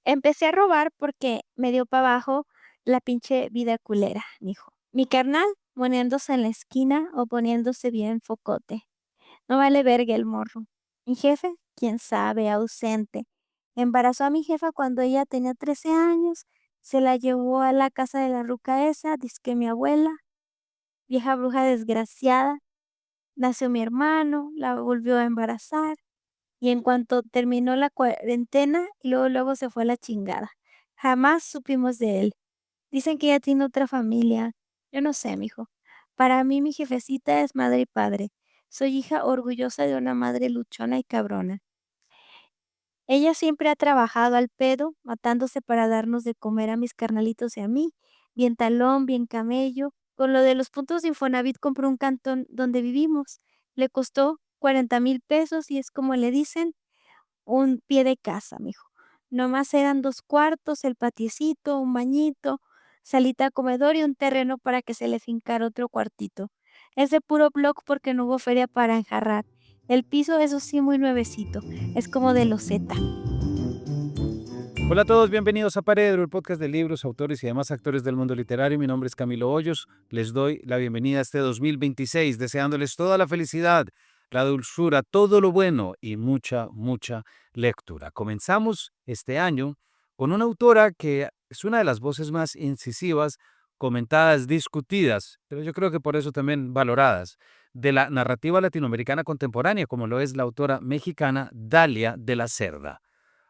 Empecé a robar porque me dio para abajo la pinche vida culera, mijo. Mi carnal poniéndose en la esquina o poniéndose bien focote. No vale verga el morro. Mi jefe, quién sabe, ausente. Embarazó a mi jefa cuando ella tenía 13 años. Se la llevó a la casa de la ruca esa, dizque mi abuela, vieja bruja desgraciada. Nació mi hermano, la volvió a embarazar. Y en cuanto terminó la cuarentena, luego se fue a la chingada. Jamás supimos de él. Dicen que ya tiene otra familia. Yo no sé, mijo. Para mí mi jefecita es madre y padre. Soy hija orgullosa de una madre luchona y cabrona. Ella siempre ha trabajado al pedo, matándose para darnos de comer a mis carnalitos y a mí. Bien talón, bien camello. Con lo de los puntos de Infonavit compró un cantón donde vivimos. Le costó 40,000 pesos y es como le dicen, un pie de casa, mijo. Nomás eran 2 cuartos, el patiecito, un bañito, salita, comedor y un terreno para que se le fincara otro cuartito. Es de puro block porque no hubo feria para enjarrar. El piso, eso sí, muy nuevecito. Es como de loseta. Hola a todos, bienvenidos a Paredro, el podcast de libros, autores y demás actores del mundo literario. Mi nombre es Camilo Hoyos. Les doy la bienvenida a este 2026, deseándoles toda la felicidad, la dulzura, todo lo bueno y mucha lectura. Comenzamos este año con una autora que es una de las voces más incisivas, comentadas, discutidas, pero yo creo que por eso también valoradas, de la narrativa latinoamericana contemporánea, como lo es la autora mexicana Dalia de la Cerda.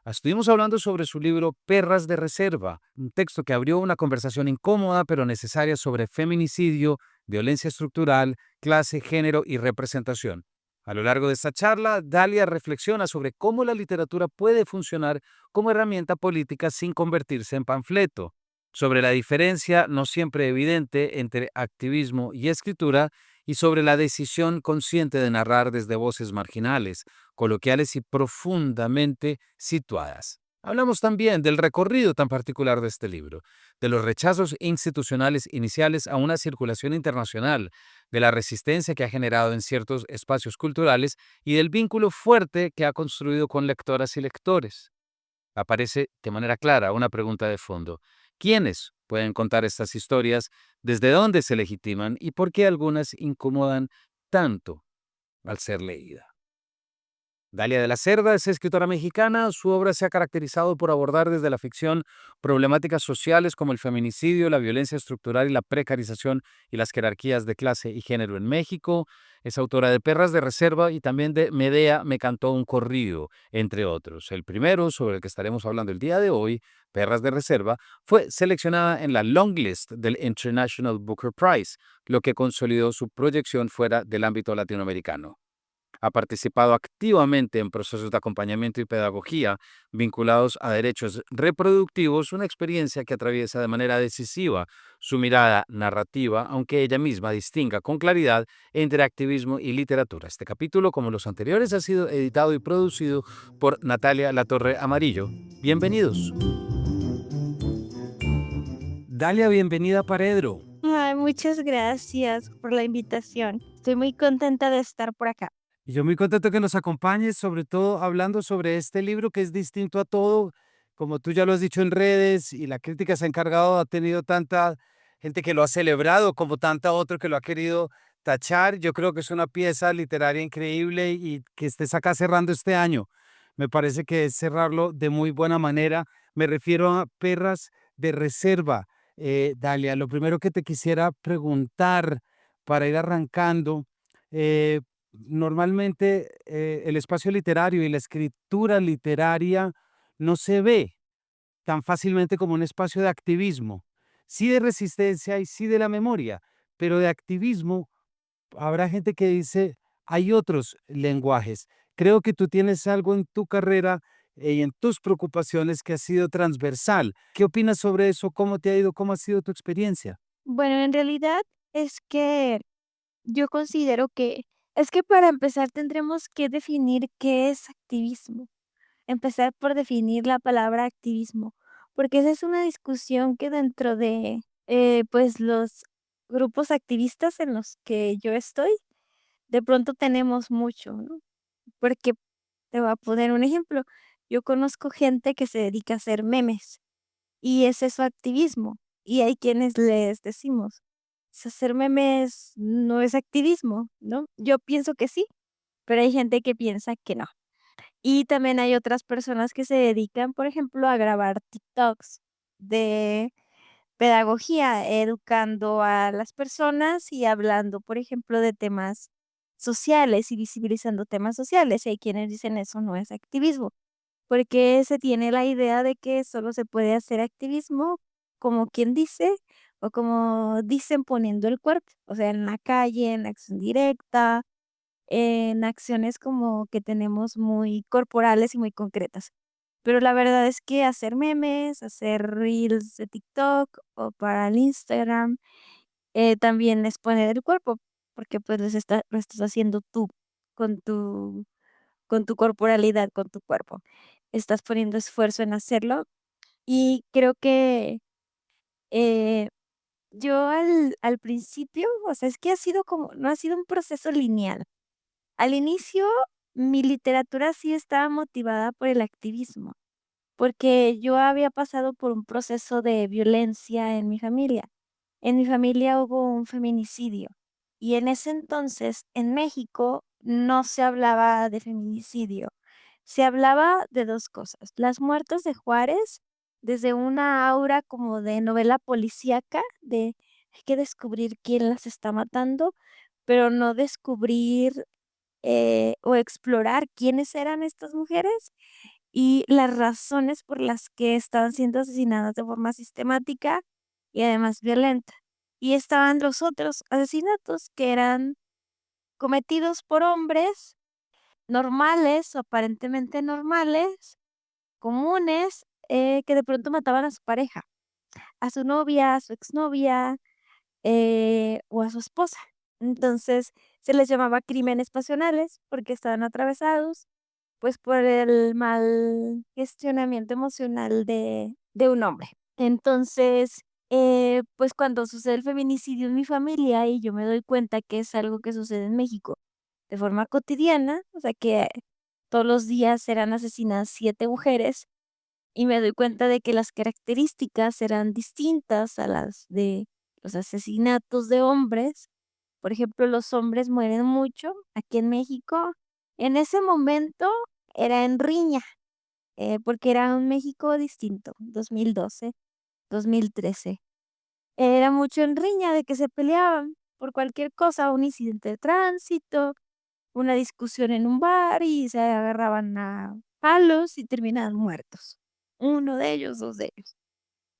Estuvimos hablando sobre su libro Perras de Reserva, un texto que abrió una conversación incómoda pero necesaria sobre feminicidio, violencia estructural, clase, género y representación. A lo largo de esta charla, Dalia reflexiona sobre cómo la literatura puede funcionar como herramienta política sin convertirse en panfleto, sobre la diferencia no siempre evidente entre activismo y escritura y sobre la decisión consciente de narrar desde voces marginales, coloquiales y profundamente situadas. Hablamos también del recorrido tan particular de este libro, de los rechazos institucionales iniciales a una circulación internacional, de la resistencia que ha generado en ciertos espacios culturales y del vínculo fuerte que ha construido con lectoras y lectores. Aparece de manera clara una pregunta de fondo. ¿Quiénes pueden contar estas historias? ¿Desde dónde se legitiman? ¿Y por qué algunas incomodan tanto al ser leídas? Dalia de la Cerda es escritora mexicana. Su obra se ha caracterizado por abordar desde la ficción problemáticas sociales como el feminicidio, la violencia estructural y la precarización y las jerarquías de clase y género en México. Es autora de Perras de Reserva y también de Medea me cantó un corrido, entre otros. El primero, sobre el que estaremos hablando el día de hoy, Perras de Reserva, fue seleccionada en la longlist del International Booker Prize, lo que consolidó su proyección fuera del ámbito latinoamericano. Ha participado activamente en procesos de acompañamiento y pedagogía vinculados a derechos reproductivos, una experiencia que atraviesa de manera decisiva su mirada narrativa, aunque ella misma distinga con claridad entre activismo y literatura. Este capítulo, como los anteriores, ha sido editado y producido por Natalia Latorre Amarillo. Bienvenidos. Dalia, bienvenida a Paredro. Ay, muchas gracias por la invitación. Estoy muy contenta de estar por acá. Y yo muy contento que nos acompañes, sobre todo hablando sobre este libro que es distinto a todo, como tú ya lo has dicho en redes y la crítica se ha encargado, ha tenido tanta gente que lo ha celebrado como tanta otra que lo ha querido tachar. Yo creo que es una pieza literaria increíble y que estés acá cerrando este año. Me parece que es cerrarlo de muy buena manera. Me refiero a Perras de Reserva. Dalia, lo primero que te quisiera preguntar para ir arrancando, eh, normalmente el espacio literario y la escritura literaria no se ve tan fácilmente como un espacio de activismo, sí de resistencia y sí de la memoria, pero de activismo habrá gente que dice, hay otros lenguajes. Creo que tú tienes algo en tu carrera y en tus preocupaciones que ha sido transversal. ¿Qué opinas sobre eso? ¿Cómo te ha ido? ¿Cómo ha sido tu experiencia? Bueno, en realidad es que yo considero que es que para empezar tendremos que definir qué es activismo. Empezar por definir la palabra activismo, porque esa es una discusión que dentro de, pues, los grupos activistas en los que yo estoy, de pronto tenemos mucho, ¿no? Porque te voy a poner un ejemplo. yo conozco gente que se dedica a hacer memes y ese es su activismo. Y hay quienes les decimos, hacer memes no es activismo, ¿no? Yo pienso que sí, pero hay gente que piensa que no. Y también hay otras personas que se dedican, por ejemplo, a grabar TikToks de pedagogía, educando a las personas y hablando, por ejemplo, de temas sociales y visibilizando temas sociales. Y hay quienes dicen eso no es activismo, porque se tiene la idea de que solo se puede hacer activismo, como quien dice, o como dicen poniendo el cuerpo, o sea, en la calle, en acción directa, en acciones como que tenemos muy corporales y muy concretas. Pero la verdad es que hacer memes, hacer reels de TikTok o para el Instagram, también es poner el cuerpo, porque pues lo estás haciendo tú con con tu corporalidad, con tu cuerpo. Estás poniendo esfuerzo en hacerlo y creo que eh, yo al principio, o sea, es que ha sido como, no ha sido un proceso lineal. Al inicio, mi literatura sí estaba motivada por el activismo, porque yo había pasado por un proceso de violencia en mi familia. En mi familia hubo un feminicidio y en ese entonces en México no se hablaba de feminicidio, se hablaba de 2 cosas, las muertes de Juárez, desde una aura como de novela policíaca, de hay que descubrir quién las está matando, pero no descubrir o explorar quiénes eran estas mujeres y las razones por las que estaban siendo asesinadas de forma sistemática y además violenta. Y estaban los otros asesinatos que eran cometidos por hombres normales, o aparentemente normales, comunes, que de pronto mataban a su pareja, a su novia, a su exnovia, o a su esposa. Entonces, se les llamaba crímenes pasionales porque estaban atravesados, pues, por el mal gestionamiento emocional de un hombre. Entonces, pues, cuando sucede el feminicidio en mi familia y yo me doy cuenta que es algo que sucede en México de forma cotidiana, o sea, que todos los días eran asesinadas 7 mujeres, y me doy cuenta de que las características eran distintas a las de los asesinatos de hombres. Por ejemplo, los hombres mueren mucho aquí en México. En ese momento era en riña, porque era un México distinto, 2012, 2013. Era mucho en riña de que se peleaban por cualquier cosa, un incidente de tránsito, una discusión en un bar y se agarraban a palos y terminaban muertos. Uno de ellos, 2 de ellos.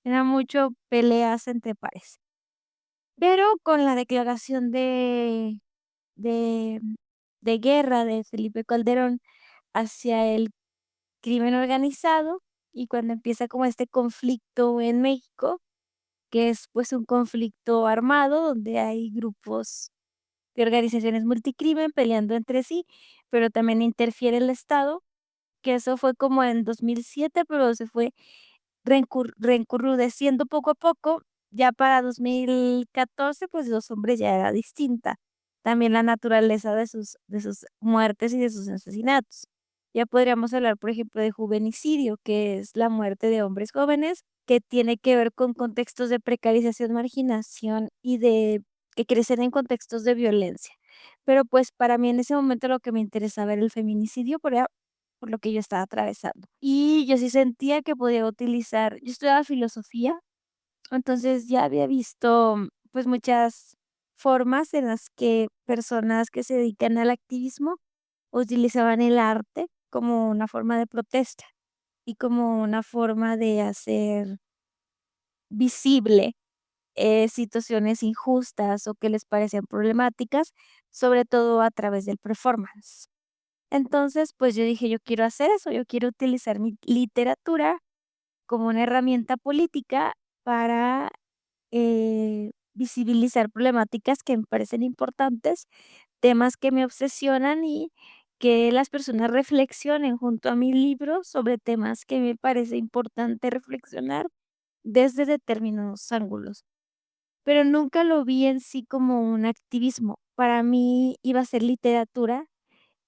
Era mucho peleas entre pares. Pero con la declaración de de guerra de Felipe Calderón hacia el crimen organizado, y cuando empieza como este conflicto en México, que es, pues, un conflicto armado donde hay grupos de organizaciones multicrimen peleando entre sí, pero también interfiere el Estado, que eso fue como en 2007, pero se fue reencurrudeciendo poco a poco. Ya para 2014, pues, Los Hombres ya era distinta. También la naturaleza de sus muertes y de sus asesinatos. Ya podríamos hablar, por ejemplo, de juvenicidio, que es la muerte de hombres jóvenes, que tiene que ver con contextos de precarización, marginación y de que crecen en contextos de violencia. Pero, pues, para mí en ese momento lo que me interesaba era el feminicidio, por lo que yo estaba atravesando. Y yo sí sentía que podía utilizar yo estudiaba filosofía, entonces ya había visto, pues, muchas formas en las que personas que se dedican al activismo utilizaban el arte como una forma de protesta y como una forma de hacer visible, situaciones injustas o que les parecían problemáticas, sobre todo a través del performance. Entonces, pues, yo dije: "Yo quiero hacer eso, yo quiero utilizar mi literatura como una herramienta política para, visibilizar problemáticas que me parecen importantes, temas que me obsesionan y que las personas reflexionen junto a mi libro sobre temas que me parece importante reflexionar desde determinados ángulos". Pero nunca lo vi en sí como un activismo. Para mí iba a ser literatura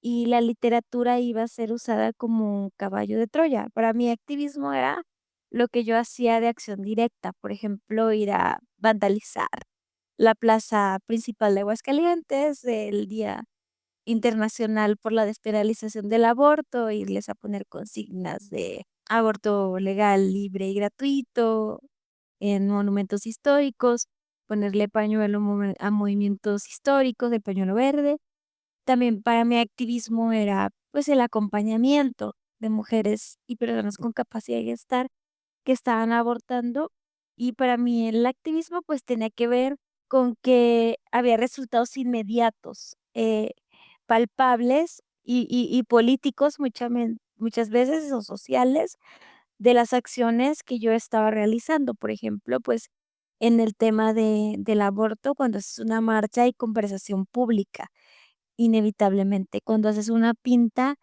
y la literatura iba a ser usada como un caballo de Troya. Para mí, activismo era lo que yo hacía de acción directa, por ejemplo, ir a vandalizar la plaza principal de Aguascalientes el Día Internacional por la Despenalización del Aborto, irles a poner consignas de aborto legal, libre y gratuito en monumentos históricos, ponerle pañuelo a movimientos históricos, el pañuelo verde. También para mí activismo era, pues, el acompañamiento de mujeres y personas con capacidad de gestar que estaban abortando, y para mí el activismo, pues, tenía que ver con que había resultados inmediatos, palpables y políticos muchas veces, o sociales, de las acciones que yo estaba realizando. Por ejemplo, pues, en el tema del aborto, cuando haces una marcha hay conversación pública. Inevitablemente, cuando haces una pinta,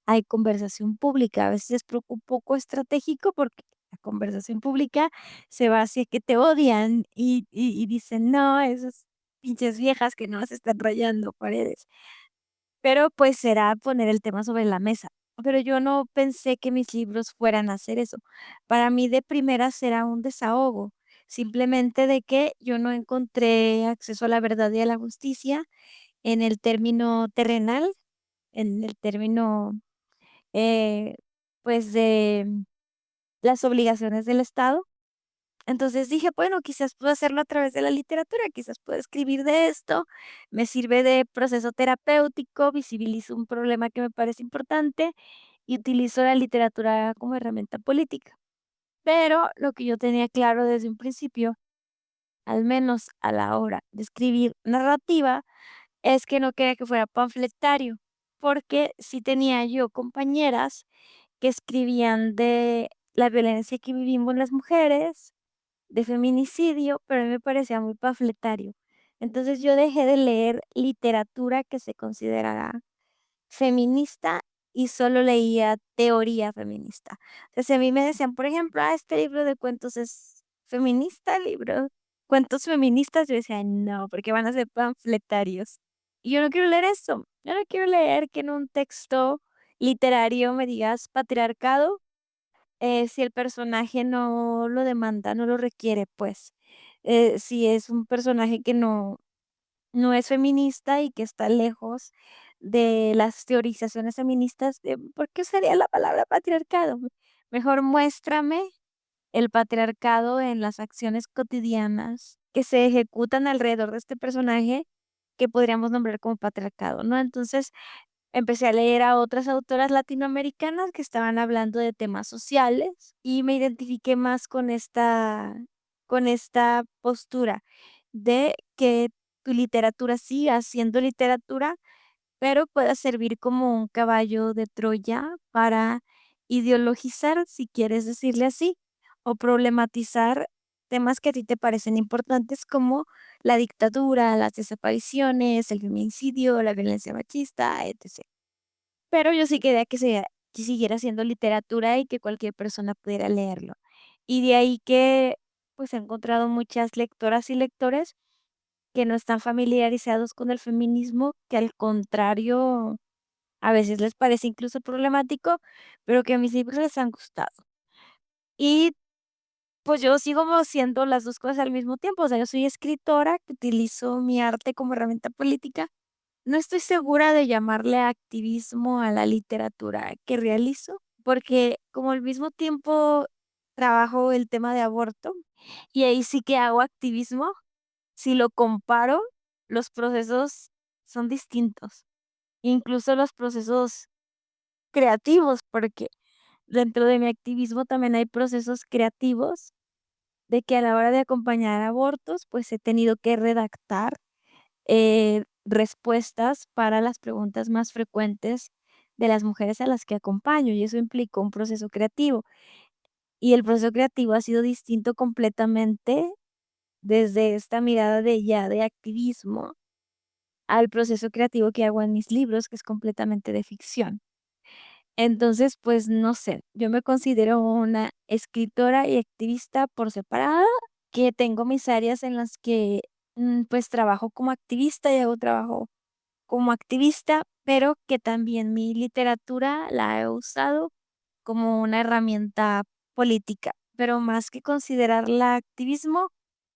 hay conversación pública. A veces es un poco estratégico porque la conversación pública se va hacia que te odian y dicen: "No, esas pinches viejas que nomás están rayando paredes". Pero, pues, será poner el tema sobre la mesa. Pero yo no pensé que mis libros fueran a hacer eso. Para mí, de primeras, era un desahogo, simplemente de que yo no encontré acceso a la verdad y a la justicia en el término terrenal, en el término, eh, pues, de las obligaciones del Estado. Entonces dije: "Bueno, quizás puedo hacerlo a través de la literatura, quizás puedo escribir de esto, me sirve de proceso terapéutico, visibilizo un problema que me parece importante y utilizo la literatura como herramienta política". Pero lo que yo tenía claro desde un principio, al menos a la hora de escribir narrativa, es que no quería que fuera panfletario, porque sí tenía yo compañeras que escribían de la violencia que vivimos las mujeres, de feminicidio, pero a mí me parecía muy panfletario. Entonces yo dejé de leer literatura que se considerara feminista y solo leía teoría feminista. O sea, si a mí me decían, por ejemplo: este libro de cuentos es feminista, libro cuentos feministas", yo decía: "No, porque van a ser panfletarios". Y yo no quiero leer eso. Yo no quiero leer que en un texto literario me digas patriarcado, si el personaje no lo demanda, no lo requiere, pues. Si es un personaje que no es feminista y que está lejos de las teorizaciones feministas, ¿por qué usaría la palabra patriarcado? Mejor muéstrame el patriarcado en las acciones cotidianas que se ejecutan alrededor de este personaje que podríamos nombrar como patriarcado, ¿no? Entonces, empecé a leer a otras autoras latinoamericanas que estaban hablando de temas sociales y me identifiqué más con esta postura de que tu literatura siga siendo literatura, pero pueda servir como un caballo de Troya para ideologizar, si quieres decirle así, o problematizar temas que a ti te parecen importantes como la dictadura, las desapariciones, el feminicidio, la violencia machista, etc. Pero yo sí quería que siguiera siendo literatura y que cualquier persona pudiera leerlo. Y de ahí que, pues, he encontrado muchas lectoras y lectores que no están familiarizados con el feminismo, que al contrario, a veces les parece incluso problemático, pero que a mis libros les han gustado. Y, pues, yo sigo como siendo las 2 cosas al mismo tiempo, o sea, yo soy escritora que utilizo mi arte como herramienta política. No estoy segura de llamarle activismo a la literatura que realizo, porque como al mismo tiempo trabajo el tema de aborto, y ahí sí que hago activismo, si lo comparo, los procesos son distintos, incluso los procesos creativos, porque dentro de mi activismo también hay procesos creativos de que a la hora de acompañar abortos, pues he tenido que redactar respuestas para las preguntas más frecuentes de las mujeres a las que acompaño, y eso implicó un proceso creativo. Y el proceso creativo ha sido distinto completamente desde esta mirada de ya de activismo al proceso creativo que hago en mis libros, que es completamente de ficción. Entonces, pues no sé, yo me considero una escritora y activista por separado, que tengo mis áreas en las que pues trabajo como activista y hago trabajo como activista, pero que también mi literatura la he usado como una herramienta política, pero más que considerarla activismo,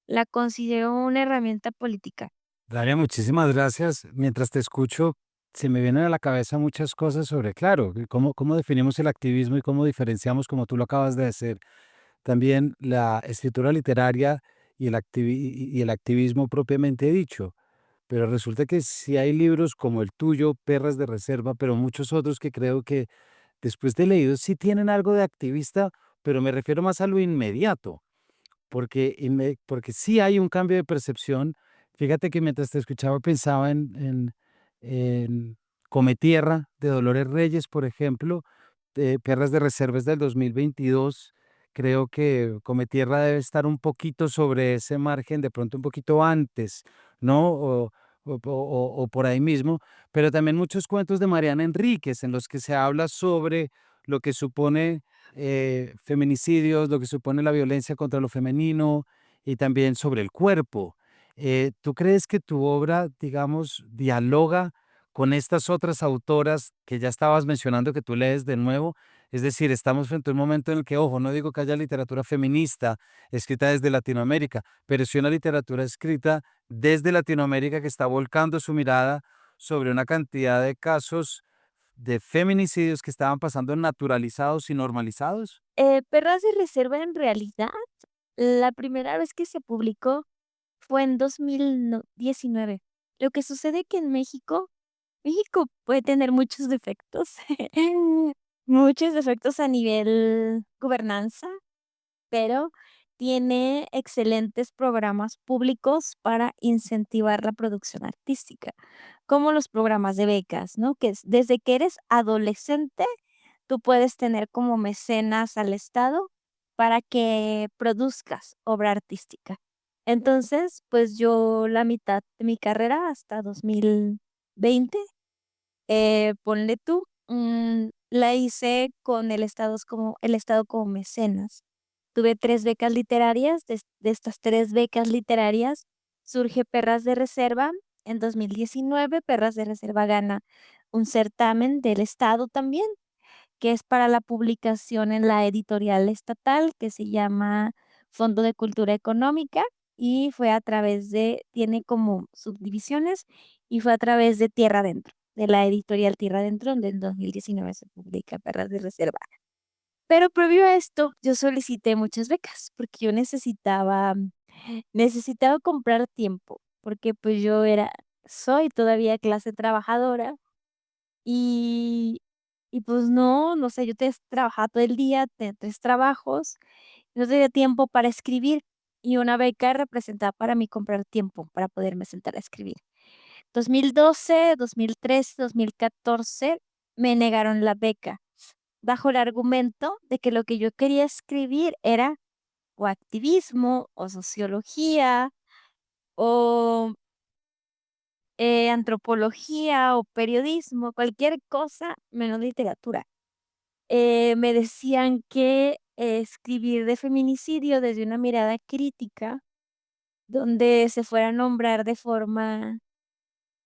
la considero una herramienta política. Daria, muchísimas gracias. Mientras te escucho, se me vienen a la cabeza muchas cosas sobre, claro, cómo definimos el activismo y cómo diferenciamos, como tú lo acabas de decir, también la escritura literaria y y el activismo propiamente dicho. Pero resulta que sí hay libros como el tuyo, Perras de Reserva, pero muchos otros que creo que después de leídos sí tienen algo de activista, pero me refiero más a lo inmediato. Porque sí hay un cambio de percepción. Fíjate que mientras te escuchaba pensaba en Come Tierra, de Dolores Reyes, por ejemplo, de Perras de Reservas del 2022. Creo que Come Tierra debe estar un poquito sobre ese margen, de pronto un poquito antes, ¿no? O por ahí mismo, pero también muchos cuentos de Mariana Enríquez, en los que se habla sobre lo que supone feminicidios, lo que supone la violencia contra lo femenino y también sobre el cuerpo. ¿Tú crees que tu obra, digamos, dialoga con estas otras autoras que ya estabas mencionando que tú lees de nuevo? Es decir, estamos frente a un momento en el que, ojo, no digo que haya literatura feminista escrita desde Latinoamérica, pero sí una literatura escrita desde Latinoamérica que está volcando su mirada sobre una cantidad de casos de feminicidios que estaban pasando naturalizados y normalizados. Perras de Reserva, en realidad, la primera vez que se publicó fue en 2019. Lo que sucede que en México puede tener muchos defectos, muchos defectos a nivel gobernanza, pero tiene excelentes programas públicos para incentivar la producción artística, como los programas de becas, ¿no? Que es desde que eres adolescente, tú puedes tener como mecenas al Estado para que produzcas obra artística. Entonces, pues yo la mitad de mi carrera hasta 2020, ponle tú, la hice con el Estado como mecenas. Tuve 3 becas literarias, de estas 3 becas literarias surge Perras de Reserva. En 2019, Perras de Reserva gana un certamen del Estado también, que es para la publicación en la editorial estatal, que se llama Fondo de Cultura Económica, y fue a través tiene como subdivisiones, y fue a través de Tierra Adentro, de la editorial Tierra Adentro, donde en 2019 se publica Perras de Reserva. Pero previo a esto, yo solicité muchas becas, porque yo necesitaba comprar tiempo, porque pues soy todavía clase trabajadora y, pues no sé, trabajaba todo el día, tenía 3 trabajos, no tenía tiempo para escribir y una beca representaba para mí comprar tiempo para poderme sentar a escribir. 2012, 2013, 2014 me negaron la beca bajo el argumento de que lo que yo quería escribir era o activismo o sociología o antropología o periodismo, cualquier cosa menos literatura. Me decían que escribir de feminicidio desde una mirada crítica, donde se fuera a nombrar de forma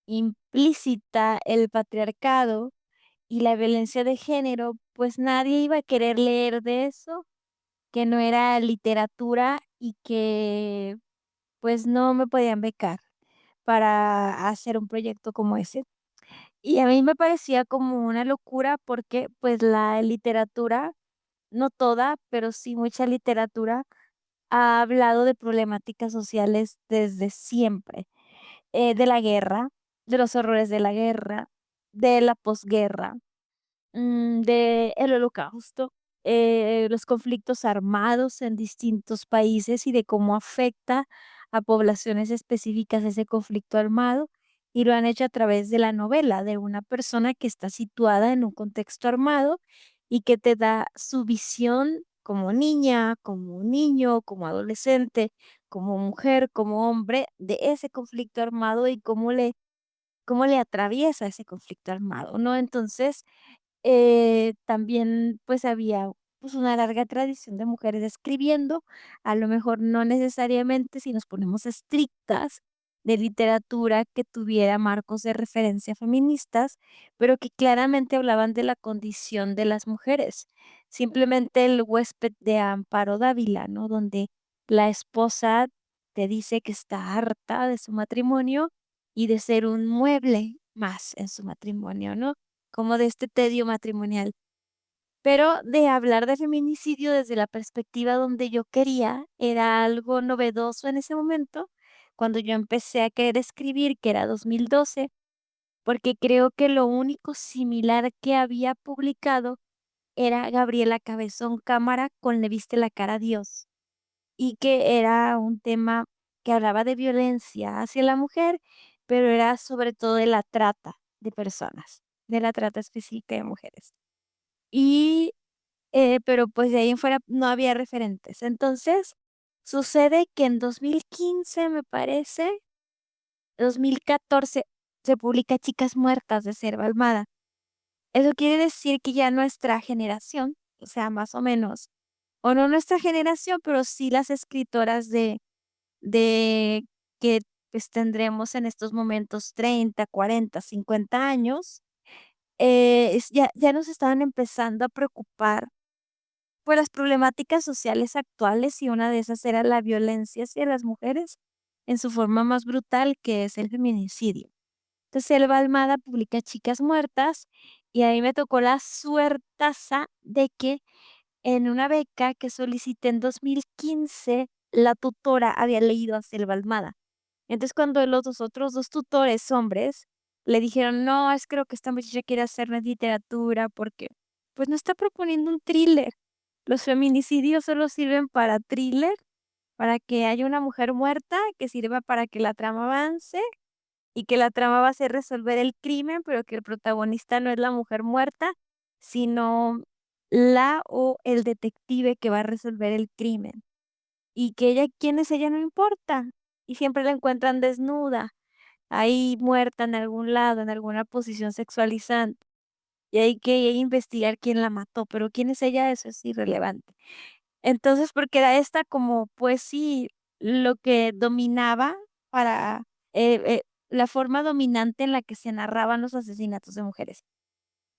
implícita el patriarcado y la violencia de género, pues nadie iba a querer leer de eso, que no era literatura y que pues no me podían becar para hacer un proyecto como ese. Y a mí me parecía como una locura porque pues la literatura, no toda, pero sí mucha literatura, ha hablado de problemáticas sociales desde siempre, de la guerra, de los horrores de la guerra, de la posguerra, de el Holocausto, los conflictos armados en distintos países y de cómo afecta a poblaciones específicas ese conflicto armado, y lo han hecho a través de la novela de una persona que está situada en un contexto armado y que te da su visión como niña, como niño, como adolescente, como mujer, como hombre, de ese conflicto armado y cómo le atraviesa ese conflicto armado, ¿no? Entonces, también, pues, había, pues, una larga tradición de mujeres escribiendo, a lo mejor no necesariamente, si nos ponemos estrictas, de literatura que tuviera marcos de referencia feministas, pero que claramente hablaban de la condición de las mujeres. Simplemente El huésped de Amparo Dávila, ¿no? Donde la esposa te dice que está harta de su matrimonio y de ser un mueble más en su matrimonio, ¿no? Como de este tedio matrimonial. Pero de hablar de feminicidio desde la perspectiva donde yo quería, era algo novedoso en ese momento, cuando yo empecé a querer escribir, que era 2012, porque creo que lo único similar que había publicado era Gabriela Cabezón Cámara con Le viste la cara a Dios, y que era un tema que hablaba de violencia hacia la mujer, pero era sobre todo de la trata de personas, de la trata específica de mujeres. Y pero, pues, de ahí en fuera no había referentes. Entonces, sucede que en 2015, me parece, 2014, se publica Chicas muertas de Selva Almada. Eso quiere decir que ya nuestra generación, o sea, más o menos, o no nuestra generación, pero sí las escritoras de que, pues, tendremos en estos momentos 30, 40, 50 años, es ya nos estaban empezando a preocupar por las problemáticas sociales actuales, y una de esas era la violencia hacia las mujeres en su forma más brutal, que es el feminicidio. Entonces, Selva Almada publica Chicas muertas, y ahí me tocó la suertaza de que en una beca que solicité en 2015, la tutora había leído a Selva Almada. Entonces, cuando los otros 2 tutores hombres le dijeron: "No, es que lo que esta muchacha quiere hacer no es literatura, porque, pues, no está proponiendo un thriller". Los feminicidios solo sirven para thriller, para que haya una mujer muerta, que sirva para que la trama avance, y que la trama va a ser resolver el crimen, pero que el protagonista no es la mujer muerta, sino la o el detective que va a resolver el crimen. Y que ella, quién es ella, no importa. Y siempre la encuentran desnuda, ahí muerta en algún lado, en alguna posición sexualizante. Y hay que investigar quién la mató, pero quién es ella, eso es irrelevante. Entonces, porque era esta como, pues sí, lo que dominaba para, la forma dominante en la que se narraban los asesinatos de mujeres.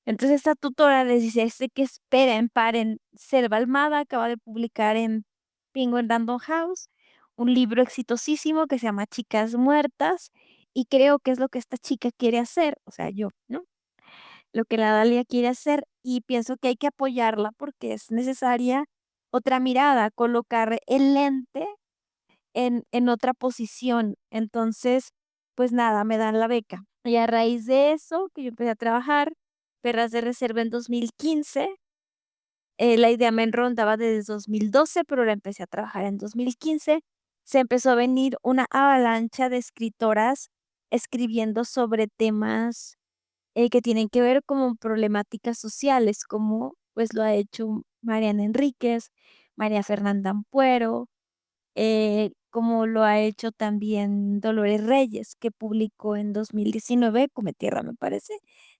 Entonces, esta tutora les dice: "Este, que esperen, paren". Selva Almada acaba de publicar en Penguin Random House un libro exitosísimo que se llama Chicas muertas, y creo que es lo que esta chica quiere hacer, o sea, yo, ¿no? Lo que la Dalia quiere hacer, y pienso que hay que apoyarla porque es necesaria otra mirada, colocar el lente en otra posición. Entonces, pues nada, me dan la beca. Y a raíz de eso, que yo empecé a trabajar, Perras de Reserva en 2015, la idea me rondaba desde 2012, pero la empecé a trabajar en 2015. Se empezó a venir una avalancha de escritoras escribiendo sobre temas que tienen que ver como problemáticas sociales, como pues lo ha hecho Mariana Enríquez, María Fernanda Ampuero, como lo ha hecho también Dolores Reyes, que publicó en 2019, Come Tierra, me parece,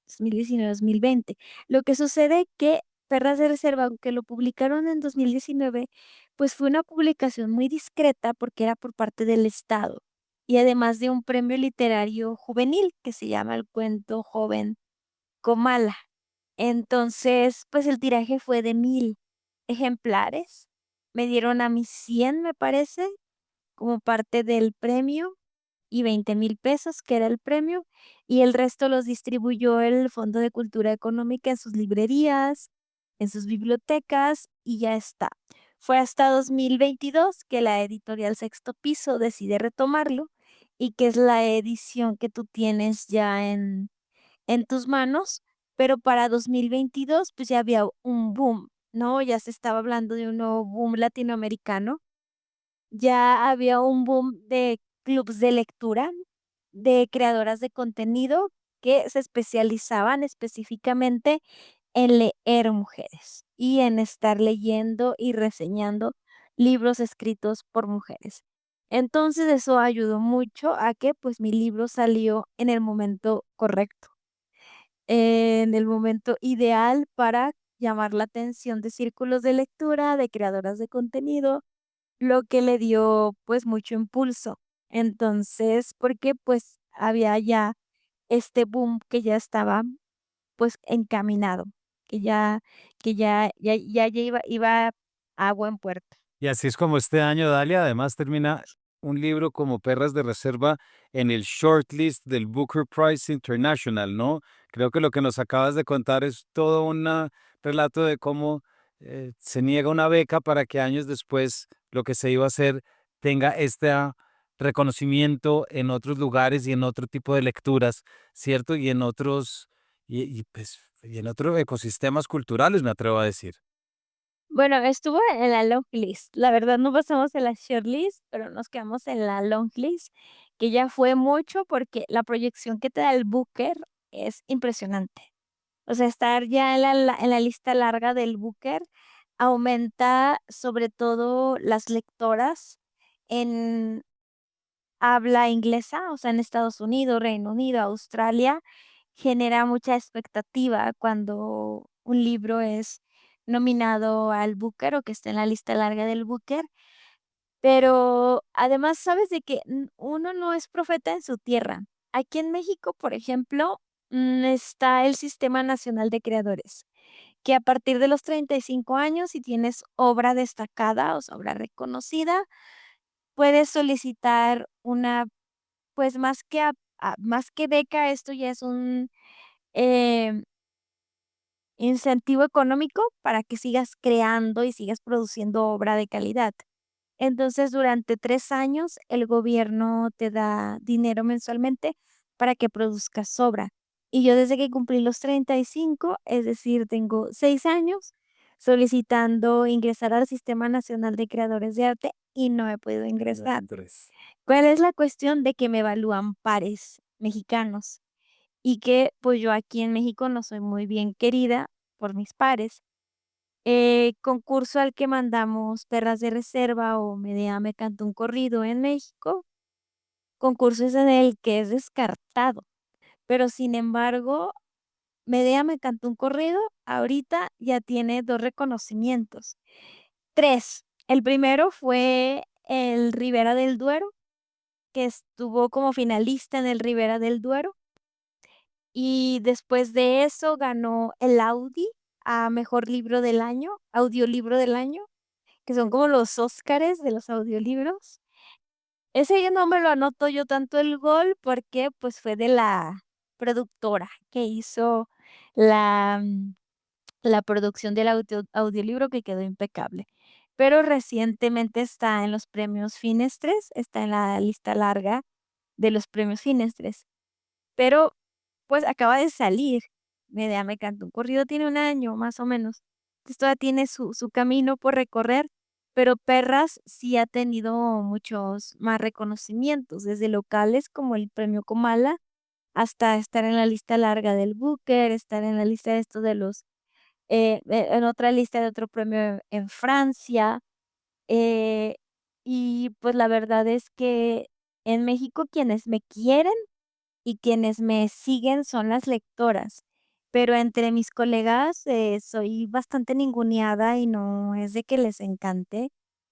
2019-2020. Lo que sucede que Perras de Reserva, aunque lo publicaron en 2019, pues fue una publicación muy discreta porque era por parte del Estado, y además de un premio literario juvenil que se llama el Cuento Joven Comala. Entonces, pues el tiraje fue de 1000 ejemplares. Me dieron a mí 100, me parece, como parte del premio, y 20,000 pesos, que era el premio, y el resto los distribuyó el Fondo de Cultura Económica en sus librerías, en sus bibliotecas, y ya está. Fue hasta 2022 que la editorial Sexto Piso decide retomarlo, y que es la edición que tú tienes ya en tus manos, pero para 2022, pues, ya había un boom, ¿no? Ya se estaba hablando de un nuevo boom latinoamericano, ya había un boom de clubs de lectura, de creadoras de contenido que se especializaban específicamente en leer mujeres y en estar leyendo y reseñando libros escritos por mujeres. Entonces, eso ayudó mucho a que, pues, mi libro salió en el momento correcto, en el momento ideal para llamar la atención de círculos de lectura, de creadoras de contenido, lo que le dio, pues, mucho impulso. Entonces, porque pues había ya este boom que ya estaba pues encaminado, que ya iba a buen puerto. Y así es como este año, Dalia, además termina un libro como Perras de Reserva en el shortlist del Booker Prize International, ¿no? Creo que lo que nos acabas de contar es todo un relato de cómo se niega una beca para que años después lo que se iba a hacer tenga este reconocimiento en otros lugares y en otro tipo de lecturas, ¿cierto? Y en otros, pues, y en otros ecosistemas culturales, me atrevo a decir. Bueno, estuvo en la long list. La verdad no pasamos en la short list, pero nos quedamos en la long list, que ya fue mucho porque la proyección que te da el Booker es impresionante. O sea, estar ya en la lista larga del Booker aumenta sobre todo las lectoras en habla inglesa, o sea, en Estados Unidos, Reino Unido, Australia, genera mucha expectativa cuando un libro es nominado al Booker o que está en la lista larga del Booker. Pero además, sabes de que uno no es profeta en su tierra. Aquí en México, por ejemplo, está el Sistema Nacional de Creadores, que a partir de los 35 años, si tienes obra destacada, o sea, obra reconocida, puedes solicitar una pues más que beca, esto ya es un, em, incentivo económico para que sigas creando y sigas produciendo obra de calidad. Entonces, durante 3 años, el gobierno te da dinero mensualmente para que produzcas obra. Y yo desde que cumplí los 35, es decir, tengo 6 años solicitando ingresar al Sistema Nacional de Creadores de Arte y no he podido ingresar. ¿Cuál es la cuestión? De que me evalúan pares mexicanos y que, pues, yo aquí en México no soy muy bien querida por mis pares. Concurso al que mandamos Perras de Reserva o Medea me cantó un corrido en México, concurso es en el que es descartado, pero sin embargo, Medea me cantó un corrido, ahorita ya tiene 2 reconocimientos, 3. El primero fue el Ribera del Duero, que estuvo como finalista en el Ribera del Duero. Y después de eso ganó el Audi a mejor libro del año, audiolibro del año, que son como los Óscares de los audiolibros. Ese yo no me lo anoto yo tanto el gol porque pues fue de la productora que hizo la, la producción del audiolibro que quedó impecable. Pero recientemente está en los premios Finestres, está en la lista larga de los premios Finestres. Pero pues acaba de salir. Medea me cantó un corrido, tiene un año más o menos. Entonces todavía tiene su camino por recorrer, pero Perras sí ha tenido muchos más reconocimientos, desde locales como el Premio Comala, hasta estar en la lista larga del Booker, estar en la lista de estos de los, en otra lista de otro premio en Francia. eh, y pues la verdad es que en México quienes me quieren y quienes me siguen son las lectoras, pero entre mis colegas, soy bastante ninguneada y no es de que les encante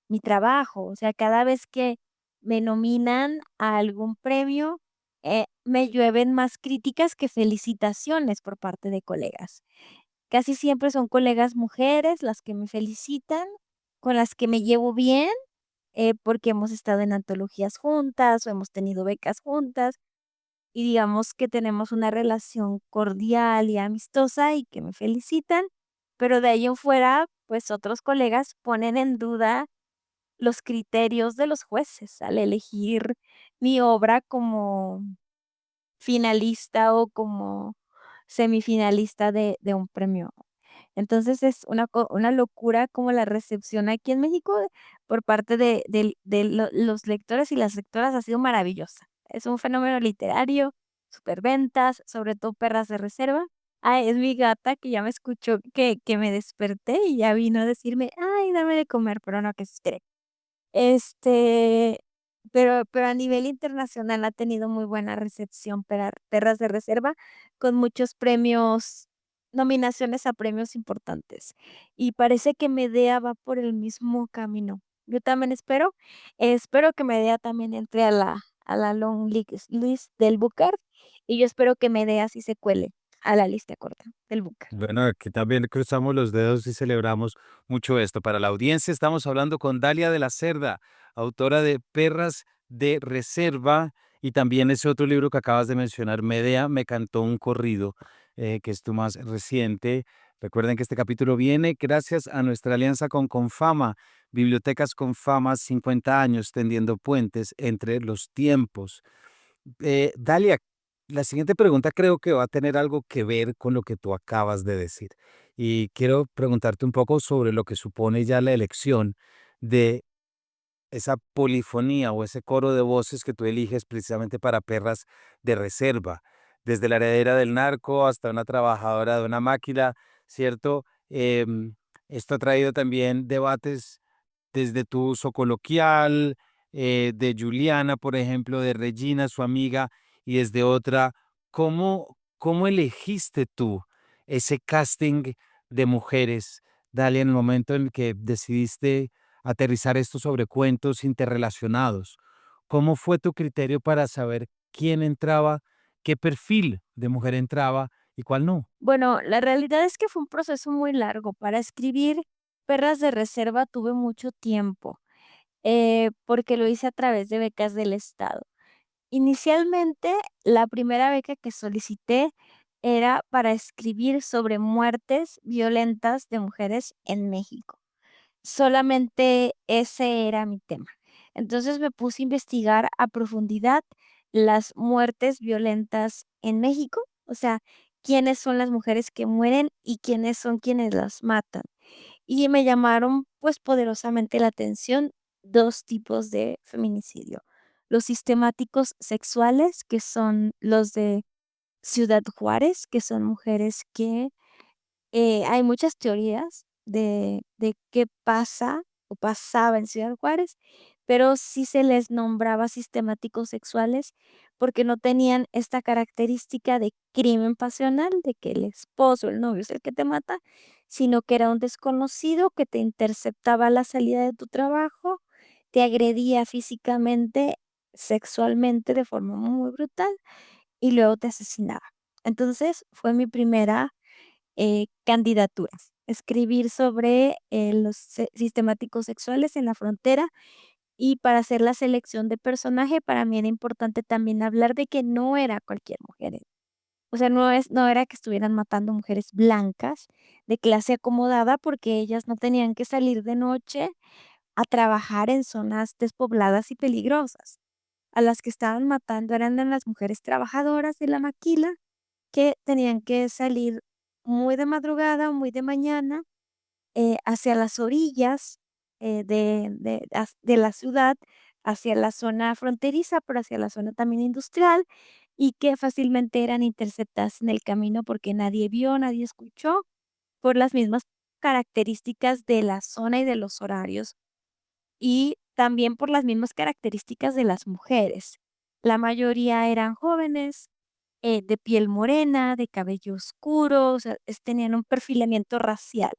mi trabajo. O sea, cada vez que me nominan a algún premio, me llueven más críticas que felicitaciones por parte de colegas. Casi siempre son colegas mujeres las que me felicitan, con las que me llevo bien, porque hemos estado en antologías juntas o hemos tenido becas juntas y digamos que tenemos una relación cordial y amistosa y que me felicitan, pero de ahí en fuera, pues otros colegas ponen en duda los criterios de los jueces al elegir mi obra como finalista o como semifinalista de un premio. Entonces es una locura como la recepción aquí en México por parte de los lectores y las lectoras ha sido maravillosa. Es un fenómeno literario, superventas, sobre todo Perras de Reserva. Ay, es mi gata que ya me escuchó que me desperté y ya vino a decirme: "Ay, dame de comer", pero no, que se espere. Este, pero a nivel internacional ha tenido muy buena recepción Perras de Reserva, con muchos premios, nominaciones a premios importantes. Y parece que Medea va por el mismo camino. Yo también espero que Medea también entre a la long list del Booker, y yo espero que Medea sí se cuele a la lista corta del Booker. Bueno, aquí también cruzamos los dedos y celebramos mucho esto. Para la audiencia estamos hablando con Dalia de la Cerda, autora de Perras de Reserva y también ese otro libro que acabas de mencionar, Medea me cantó un corrido, que es tu más reciente. Recuerden que este capítulo viene gracias a nuestra alianza con Confama, Bibliotecas Confama, 50 años tendiendo puentes entre los tiempos. Dalia, la siguiente pregunta creo que va a tener algo que ver con lo que tú acabas de decir. Y quiero preguntarte un poco sobre lo que supone ya la elección de esa polifonía o ese coro de voces que tú eliges precisamente para Perras de Reserva, desde la heredera del narco hasta una trabajadora de una máquina, ¿cierto? Esto ha traído también debates desde tu uso coloquial, de Juliana, por ejemplo, de Regina, su amiga, y desde otra, ¿cómo elegiste tú ese casting de mujeres, Dalia, en el momento en que decidiste aterrizar esto sobre cuentos interrelacionados? ¿Cómo fue tu criterio para saber quién entraba, qué perfil de mujer entraba y cuál no? Bueno, la realidad es que fue un proceso muy largo. Para escribir Perras de Reserva tuve mucho tiempo, porque lo hice a través de becas del Estado. Inicialmente, la primera beca que solicité era para escribir sobre muertes violentas de mujeres en México. Solamente ese era mi tema. Entonces me puse a investigar a profundidad las muertes violentas en México, o sea, quiénes son las mujeres que mueren y quiénes son quienes las matan. Y me llamaron pues poderosamente la atención dos tipos de feminicidio. Los sistemáticos sexuales, que son los de Ciudad Juárez, que son mujeres que hay muchas teorías de qué pasa o pasaba en Ciudad Juárez, pero sí se les nombraba sistemáticos sexuales porque no tenían esta característica de crimen pasional, de que el esposo, el novio es el que te mata, sino que era un desconocido que te interceptaba a la salida de tu trabajo, te agredía físicamente, sexualmente de forma muy brutal y luego te asesinaba. Entonces, fue mi primera candidaturas, escribir sobre los sistemáticos sexuales en la frontera y para hacer la selección de personaje, para mí era importante también hablar de que no era cualquier mujer. O sea, no era que estuvieran matando mujeres blancas de clase acomodada porque ellas no tenían que salir de noche a trabajar en zonas despobladas y peligrosas. A las que estaban matando eran a las mujeres trabajadoras de la maquila que tenían que salir muy de madrugada o muy de mañana, hacia las orillas, de la ciudad, hacia la zona fronteriza, pero hacia la zona también industrial, y que fácilmente eran interceptadas en el camino porque nadie vio, nadie escuchó, por las mismas características de la zona y de los horarios, y también por las mismas características de las mujeres. La mayoría eran jóvenes, de piel morena, de cabello oscuro, o sea, tenían un perfilamiento racial.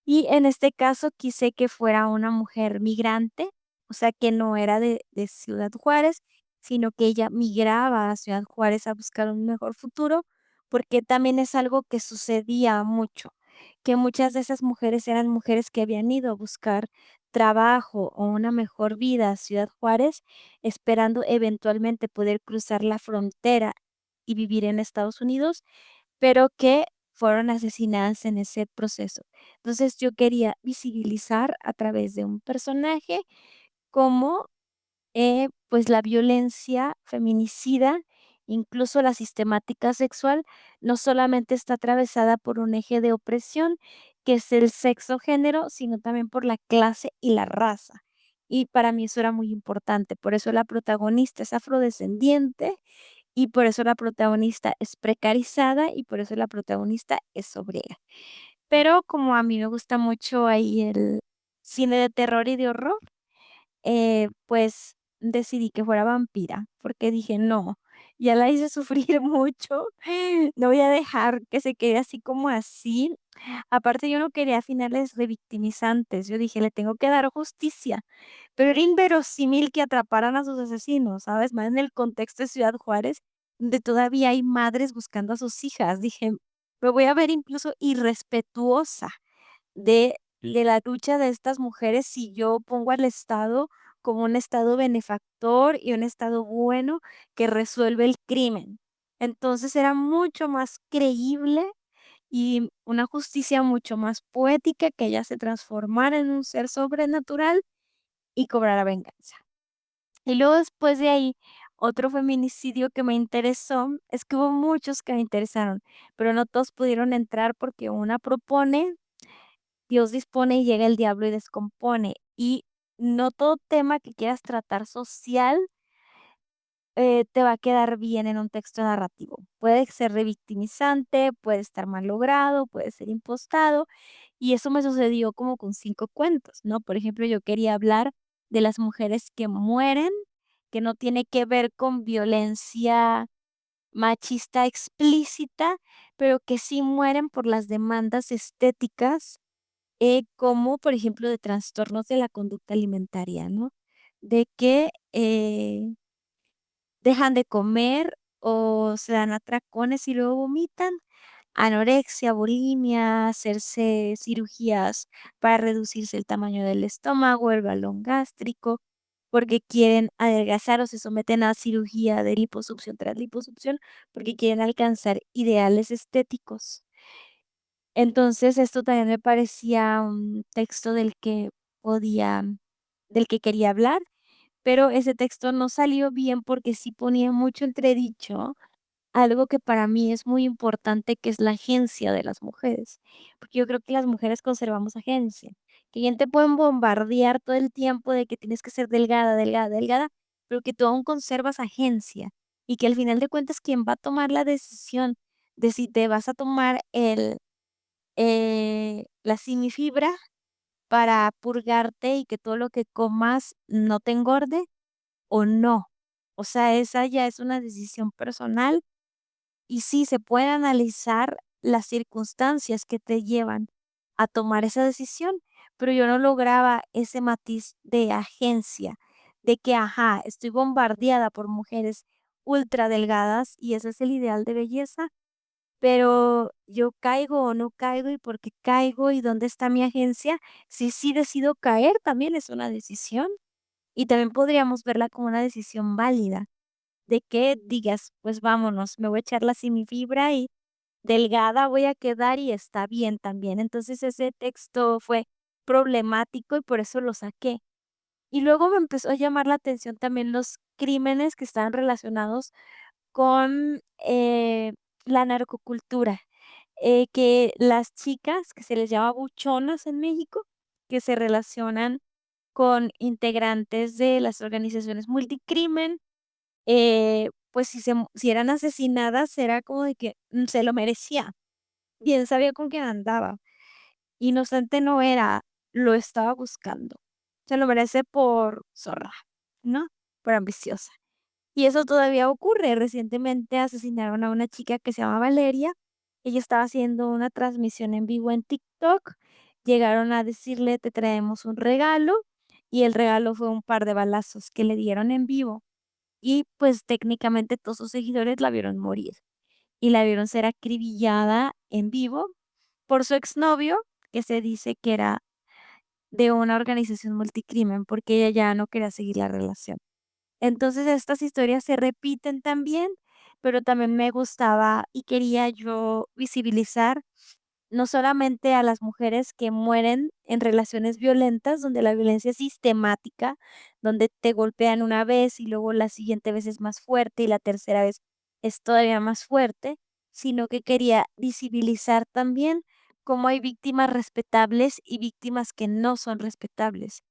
Y en este caso quise que fuera una mujer migrante, o sea, que no era de Ciudad Juárez, sino que ella migraba a Ciudad Juárez a buscar un mejor futuro, porque también es algo que sucedía mucho, que muchas de esas mujeres eran mujeres que habían ido a buscar trabajo o una mejor vida a Ciudad Juárez, esperando eventualmente poder cruzar la frontera y vivir en Estados Unidos, pero que fueron asesinadas en ese proceso. Entonces, yo quería visibilizar a través de un personaje cómo, pues, la violencia feminicida, incluso la sistemática sexual, no solamente está atravesada por un eje de opresión, que es el sexo género, sino también por la clase y la raza. Y para mí eso era muy importante, por eso la protagonista es afrodescendiente y por eso la protagonista es precarizada y por eso la protagonista es obrera. Pero como a mí me gusta mucho ahí el cine de terror y de horror, pues decidí que fuera vampira, porque dije: "No". ya la hice sufrir mucho, no voy a dejar que se quede así como así. Aparte, yo no quería finales revictimizantes, yo dije: "Le tengo que dar justicia", pero era inverosímil que atraparan a sus asesinos, ¿sabes? Más en el contexto de Ciudad Juárez, donde todavía hay madres buscando a sus hijas. Dije: "Me voy a ver incluso irrespetuosa de la lucha de estas mujeres si yo pongo al Estado como un Estado benefactor y un Estado bueno que resuelve el crimen". Entonces, era mucho más creíble y una justicia mucho más poética que ella se transformara en un ser sobrenatural y cobrara venganza. Y luego después de ahí, otro feminicidio que me interesó, es que hubo muchos que me interesaron, pero no todos pudieron entrar porque una propone, Dios dispone y llega el diablo y descompone. Y no todo tema que quieras tratar social te va a quedar bien en un texto narrativo. Puede ser revictimizante, puede estar mal logrado, puede ser impostado, y eso me sucedió como con 5 cuentos, ¿no? Por ejemplo, yo quería hablar de las mujeres que mueren, que no tiene que ver con violencia machista explícita, pero que sí mueren por las demandas estéticas, como por ejemplo de trastornos de la conducta alimentaria, ¿no? De que, dejan de comer o se dan atracones y luego vomitan. Anorexia, bulimia, hacerse cirugías para reducirse el tamaño del estómago, el balón gástrico, porque quieren adelgazar o se someten a cirugía de liposucción tras liposucción, porque quieren alcanzar ideales estéticos. Entonces, esto también me parecía un texto del que quería hablar, pero ese texto no salió bien porque sí ponía mucho entredicho algo que para mí es muy importante, que es la agencia de las mujeres, porque yo creo que las mujeres conservamos agencia, que bien te pueden bombardear todo el tiempo de que tienes que ser delgada, delgada, delgada, pero que tú aún conservas agencia y que al final de cuentas quien va a tomar la decisión de si te vas a tomar la simifibra para purgarte y que todo lo que comas no te engorde o no. O sea, esa ya es una decisión personal y sí, se puede analizar las circunstancias que te llevan a tomar esa decisión, pero yo no lograba ese matiz de agencia, de que, ajá, estoy bombardeada por mujeres ultra delgadas y ese es el ideal de belleza, pero yo caigo o no caigo y por qué caigo y dónde está mi agencia. Si sí decido caer, también es una decisión y también podríamos verla como una decisión válida de que digas, pues vámonos, me voy a echar la semifibra y delgada voy a quedar y está bien también. Entonces ese texto fue problemático y por eso lo saqué. Y luego me empezó a llamar la atención también los crímenes que estaban relacionados con la narcocultura, que las chicas, que se les llama buchonas en México, que se relacionan con integrantes de las organizaciones multicrimen, pues si eran asesinadas era como de que, se lo merecía. Bien sabía con quién andaba. Inocente no era, lo estaba buscando. Se lo merece por zorra, ¿no? Por ambiciosa. Y eso todavía ocurre. Recientemente asesinaron a una chica que se llama Valeria. Ella estaba haciendo una transmisión en vivo en TikTok. Llegaron a decirle, te traemos un regalo. Y el regalo fue un par de balazos que le dieron en vivo. Y pues técnicamente todos sus seguidores la vieron morir y la vieron ser acribillada en vivo por su exnovio, que se dice que era de una organización multicrimen, porque ella ya no quería seguir la relación. Entonces estas historias se repiten también, pero también me gustaba y quería yo visibilizar no solamente a las mujeres que mueren en relaciones violentas, donde la violencia es sistemática, donde te golpean una vez y luego la siguiente vez es más fuerte y la tercera vez es todavía más fuerte, sino que quería visibilizar también cómo hay víctimas respetables y víctimas que no son respetables,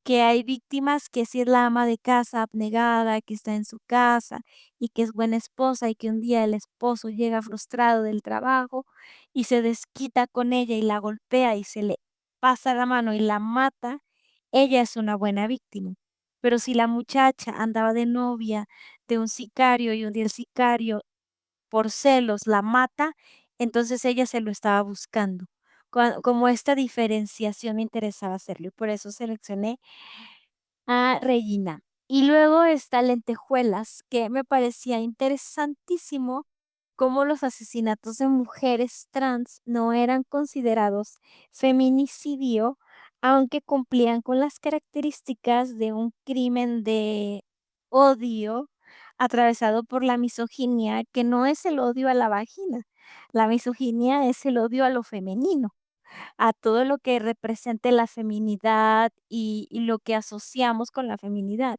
que hay víctimas que sí es la ama de casa abnegada, que está en su casa y que es buena esposa y que un día el esposo llega frustrado del trabajo y se desquita con ella y la golpea y se le pasa la mano y la mata, ella es una buena víctima. Pero si la muchacha andaba de novia de un sicario y un día el sicario por celos la mata, entonces ella se lo estaba buscando. Como esta diferenciación me interesaba hacerlo y por eso seleccioné a Regina. Y luego está Lentejuelas, que me parecía interesantísimo cómo los asesinatos de mujeres trans no eran considerados feminicidio, aunque cumplían con las características de un crimen de odio atravesado por la misoginia, que no es el odio a la vagina. La misoginia es el odio a lo femenino, a todo lo que represente la feminidad y lo que asociamos con la feminidad.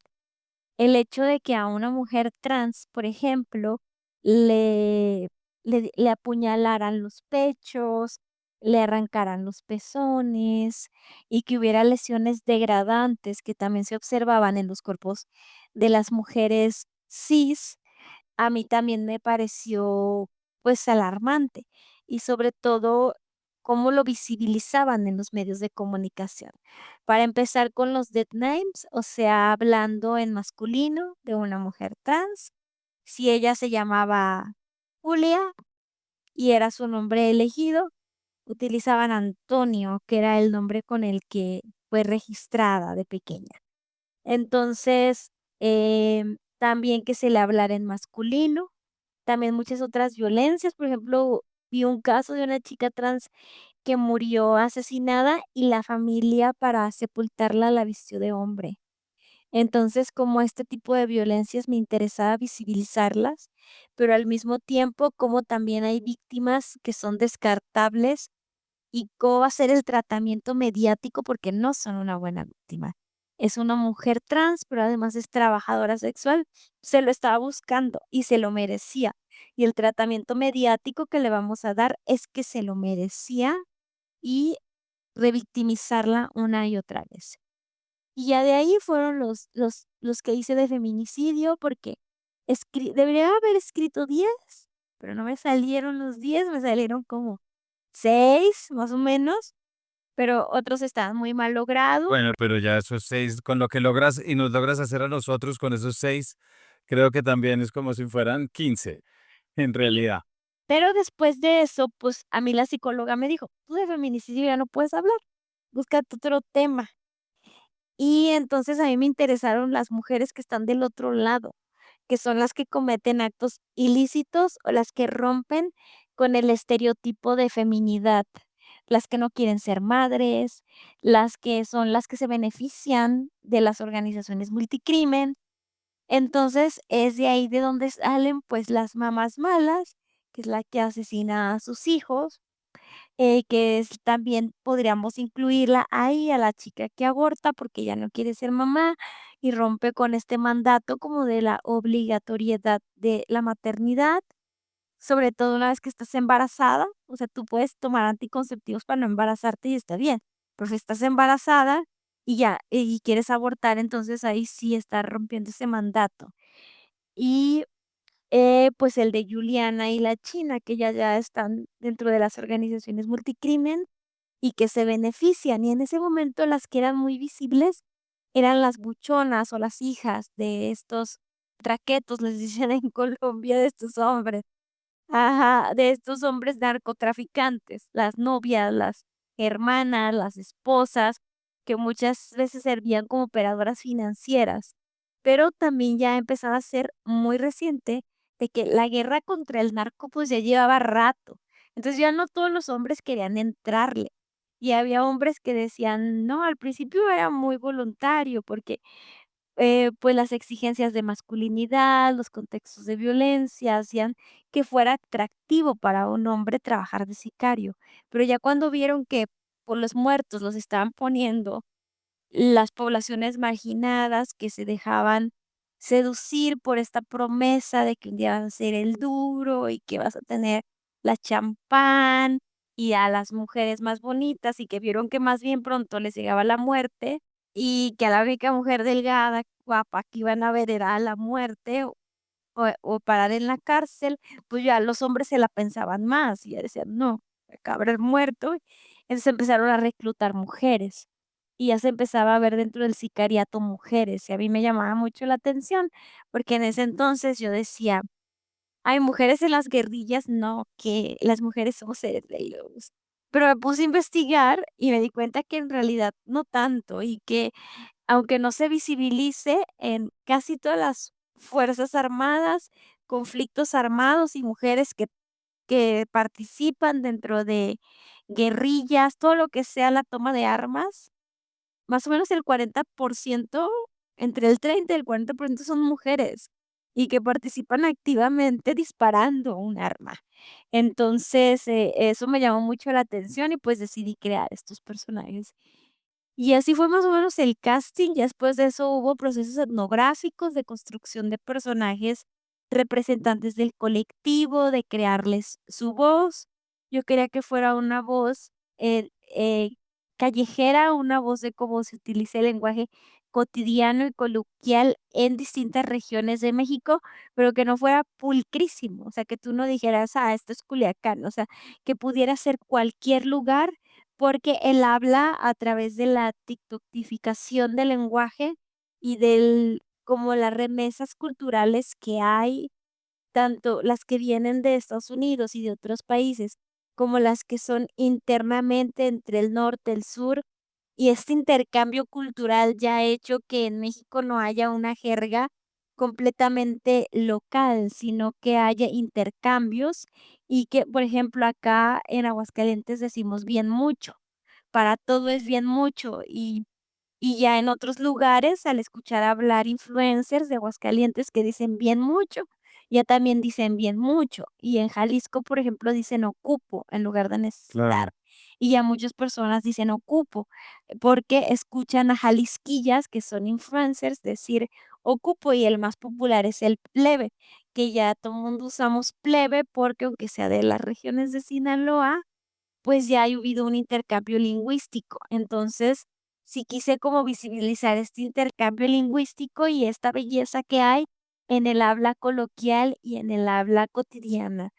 El hecho de que a una mujer trans, por ejemplo, le le apuñalaran los pechos, le arrancaran los pezones y que hubiera lesiones degradantes que también se observaban en los cuerpos de las mujeres cis, a mí también me pareció, pues, alarmante, y sobre todo, cómo lo visibilizaban en los medios de comunicación. Para empezar con los dead names, o sea, hablando en masculino de una mujer trans, si ella se llamaba Julia y era su nombre elegido, utilizaban Antonio, que era el nombre con el que fue registrada de pequeña. Entonces, también que se le hablara en masculino, también muchas otras violencias, por ejemplo, vi un caso de una chica trans que murió asesinada y la familia para sepultarla la vistió de hombre. Entonces, como este tipo de violencias me interesaba visibilizarlas, pero al mismo tiempo como también hay víctimas que son descartables y cómo va a ser el tratamiento mediático porque no son una buena víctima. Es una mujer trans, pero además es trabajadora sexual. Se lo estaba buscando y se lo merecía. Y el tratamiento mediático que le vamos a dar es que se lo merecía y revictimizarla una y otra vez. Y ya de ahí fueron los que hice de feminicidio porque debería haber escrito 10, pero no me salieron los 10, me salieron como 6 más o menos, pero otros estaban muy mal logrados. Bueno, pero ya esos 6, con lo que logras y nos logras hacer a nosotros con esos 6, creo que también es como si fueran 15, en realidad. Pero después de eso, pues, a mí la psicóloga me dijo: "Tú de feminicidio ya no puedes hablar, búscate otro tema". Y entonces a mí me interesaron las mujeres que están del otro lado, que son las que cometen actos ilícitos o las que rompen con el estereotipo de feminidad, las que no quieren ser madres, las que son las que se benefician de las organizaciones multicrimen. Entonces, es de ahí de donde salen, pues, las mamás malas, que es la que asesina a sus hijos, que es también podríamos incluirla ahí, a la chica que aborta porque ya no quiere ser mamá y rompe con este mandato como de la obligatoriedad de la maternidad, sobre todo una vez que estás embarazada, o sea, tú puedes tomar anticonceptivos para no embarazarte y está bien, pero si estás embarazada y ya, y quieres abortar, entonces ahí sí está rompiendo ese mandato. Y pues el de Juliana y la China, que ya están dentro de las organizaciones multicrimen y que se benefician. Y en ese momento las que eran muy visibles eran las buchonas o las hijas de estos traquetos, les dicen en Colombia, de estos hombres. Ajá, de estos hombres narcotraficantes, las novias, las hermanas, las esposas, que muchas veces servían como operadoras financieras. Pero también ya empezaba a ser muy reciente de que la guerra contra el narco pues ya llevaba rato. Entonces ya no todos los hombres querían entrarle. Y había hombres que decían, no, al principio era muy voluntario porque pues, las exigencias de masculinidad, los contextos de violencia, hacían que fuera atractivo para un hombre trabajar de sicario. Pero ya cuando vieron que por los muertos los estaban poniendo las poblaciones marginadas que se dejaban seducir por esta promesa de que un día vas a ser el duro y que vas a tener la champán y a las mujeres más bonitas y que vieron que más bien pronto les llegaba la muerte y que a la única mujer delgada, guapa que iban a ver era la muerte o parar en la cárcel, pues ya los hombres se la pensaban más y ya decían, no, acaba de haber muerto. Entonces empezaron a reclutar mujeres. y ya se empezaba a ver dentro del sicariato mujeres, y a mí me llamaba mucho la atención, porque en ese entonces yo decía: "Hay mujeres en las guerrillas, no, que las mujeres somos seres de luz". Pero me puse a investigar y me di cuenta que en realidad no tanto, y que aunque no se visibilice en casi todas las fuerzas armadas, conflictos armados y mujeres que participan dentro de guerrillas, todo lo que sea la toma de armas, más o menos el 40%, entre el 30 y el 40% son mujeres, y que participan activamente disparando un arma. Entonces, eso me llamó mucho la atención y, pues, decidí crear estos personajes. Y así fue más o menos el casting, ya después de eso hubo procesos etnográficos de construcción de personajes representantes del colectivo, de crearles su voz. Yo quería que fuera una voz, callejera, una voz de cómo se utiliza el lenguaje cotidiano y coloquial en distintas regiones de México, pero que no fuera pulcrísimo, o sea, que tú no dijeras: "Ah, esto es Culiacán", o sea, que pudiera ser cualquier lugar porque él habla a través de la tiktokificación del lenguaje y del como las remesas culturales que hay, tanto las que vienen de Estados Unidos y de otros países, como las que son internamente entre el norte, el sur, y este intercambio cultural ya ha hecho que en México no haya una jerga completamente local, sino que haya intercambios y que, por ejemplo, acá en Aguascalientes decimos bien mucho, para todo es bien mucho y ya en otros lugares, al escuchar hablar influencers de Aguascalientes que dicen bien mucho, ya también dicen bien mucho. Y en Jalisco, por ejemplo, dicen ocupo en lugar de necesitar. Claro. Y ya muchas personas dicen ocupo, porque escuchan a jalisquillas que son influencers decir ocupo y el más popular es el plebe, que ya todo el mundo usamos plebe porque aunque sea de las regiones de Sinaloa, pues ya ha habido un intercambio lingüístico. Entonces, sí quise como visibilizar este intercambio lingüístico y esta belleza que hay en el habla coloquial y en el habla cotidiana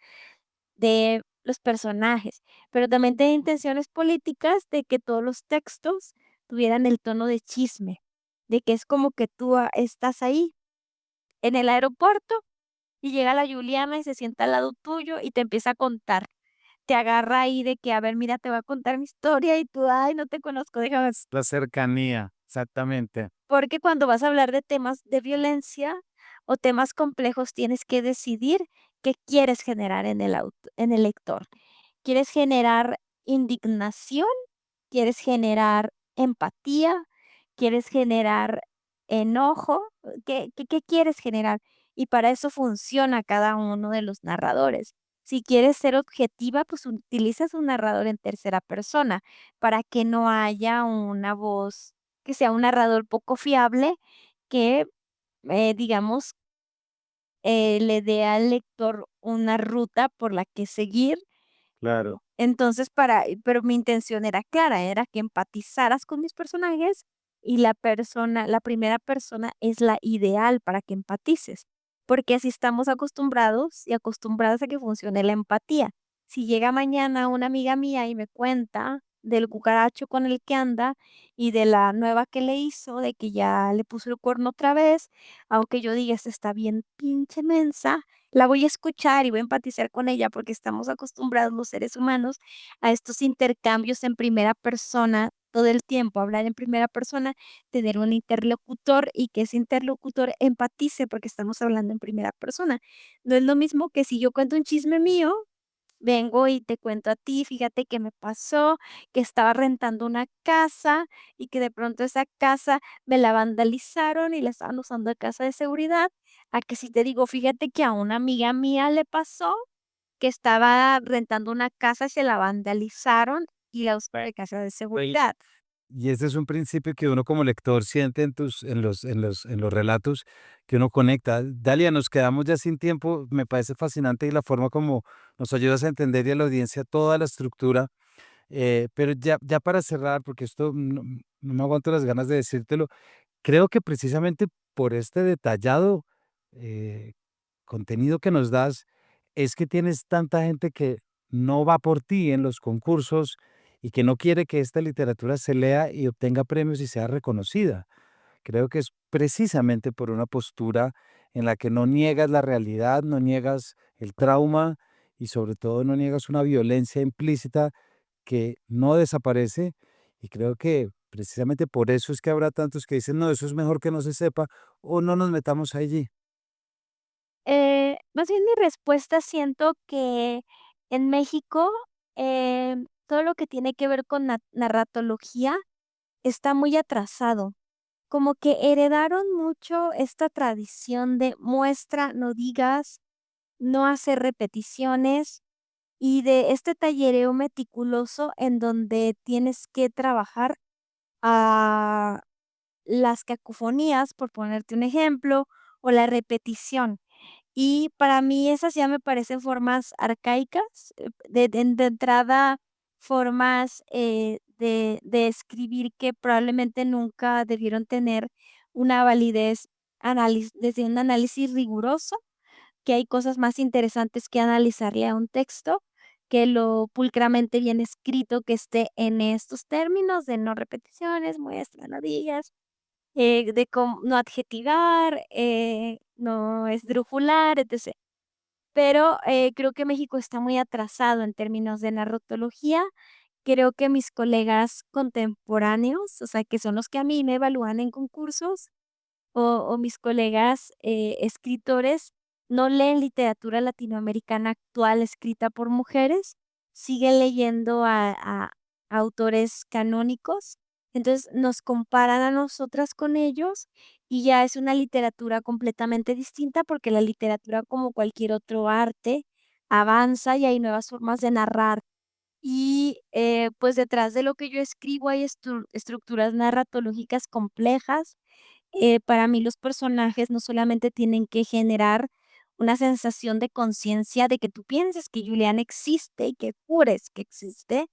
de los personajes, pero también tenía intenciones políticas de que todos los textos tuvieran el tono de chisme, de que es como que tú estás ahí en el aeropuerto y llega la Juliana y se sienta al lado tuyo y te empieza a contar, te agarra ahí de que, a ver, mira, te voy a contar mi historia y tú, ay, no te conozco, déjame La cercanía, exactamente. porque cuando vas a hablar de temas de violencia o temas complejos, tienes que decidir qué quieres generar en el lector. ¿Quieres generar indignación? ¿Quieres generar empatía? ¿Quieres generar enojo? ¿Qué quieres generar? Y para eso funciona cada uno de los narradores. Si quieres ser objetiva, pues utilizas un narrador en tercera persona para que no haya una voz que sea un narrador poco fiable que, digamos, le dé al lector una ruta por la que seguir. Claro. Entonces, pero mi intención era clara, era que empatizaras con mis personajes y la primera persona es la ideal para que empatices, porque así estamos acostumbrados y acostumbradas a que funcione la empatía. Si llega mañana una amiga mía y me cuenta del cucaracho con el que anda y de la nueva que le hizo, de que ya le puso el cuerno otra vez, aunque yo diga, esta está bien pinche mensa, la voy a escuchar y voy a empatizar con ella porque estamos acostumbrados los seres humanos a estos intercambios en primera persona todo el tiempo, hablar en primera persona, tener un interlocutor y que ese interlocutor empatice porque estamos hablando en primera persona. No es lo mismo que si yo cuento un chisme mío, vengo y te cuento a ti, fíjate que me pasó, que estaba rentando una casa y que de pronto esa casa me la vandalizaron y la estaban usando de casa de seguridad. A que si te digo, fíjate que a una amiga mía le pasó que estaba rentando una casa y se la vandalizaron y la usó de casa de seguridad. Y ese es un principio que uno como lector siente en los relatos que uno conecta. Dalia, nos quedamos ya sin tiempo. Me parece fascinante y la forma como nos ayudas a entender y a la audiencia toda la estructura. Pero ya para cerrar, porque esto no me aguanto las ganas de decírtelo, creo que precisamente por este detallado eh, contenido que nos das, es que tienes tanta gente que no va por ti en los concursos y que no quiere que esta literatura se lea y obtenga premios y sea reconocida. Creo que es precisamente por una postura en la que no niegas la realidad, no niegas el trauma y sobre todo no niegas una violencia implícita que no desaparece, y creo que precisamente por eso es que habrá tantos que dicen: "No, eso es mejor que no se sepa o no nos metamos allí". Más bien mi respuesta siento que en México, todo lo que tiene que ver con narratología está muy atrasado. Como que heredaron mucho esta tradición de muestra, no digas, no hacer repeticiones y de este tallereo meticuloso en donde tienes que trabajar a las cacofonías, por ponerte un ejemplo, o la repetición. Y para mí esas ya me parecen formas arcaicas, de entrada, formas, de escribir que probablemente nunca debieron tener una validez desde un análisis riguroso, que hay cosas más interesantes que analizarle a un texto, que lo pulcramente bien escrito que esté en estos términos de no repeticiones, muestra, no digas, de no adjetivar, no esdrújular, etc. Pero, creo que México está muy atrasado en términos de narratología. Creo que mis colegas contemporáneos, o sea, que son los que a mí me evalúan en concursos, o mis colegas, escritores, no leen literatura latinoamericana actual escrita por mujeres, siguen leyendo a autores canónicos. Entonces, nos comparan a nosotras con ellos, y ya es una literatura completamente distinta, porque la literatura, como cualquier otro arte, avanza y hay nuevas formas de narrar. Y, pues, detrás de lo que yo escribo hay estructuras narratológicas complejas. Para mí los personajes no solamente tienen que generar una sensación de conciencia de que tú pienses que Julián existe y que jures que existe,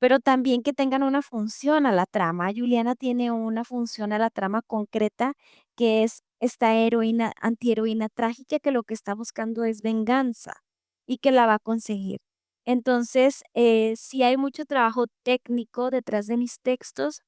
pero también que tengan una función a la trama. Juliana tiene una función a la trama concreta, que es esta heroína, antiheroína trágica que lo que está buscando es venganza y que la va a conseguir. Entonces, sí hay mucho trabajo técnico detrás de mis textos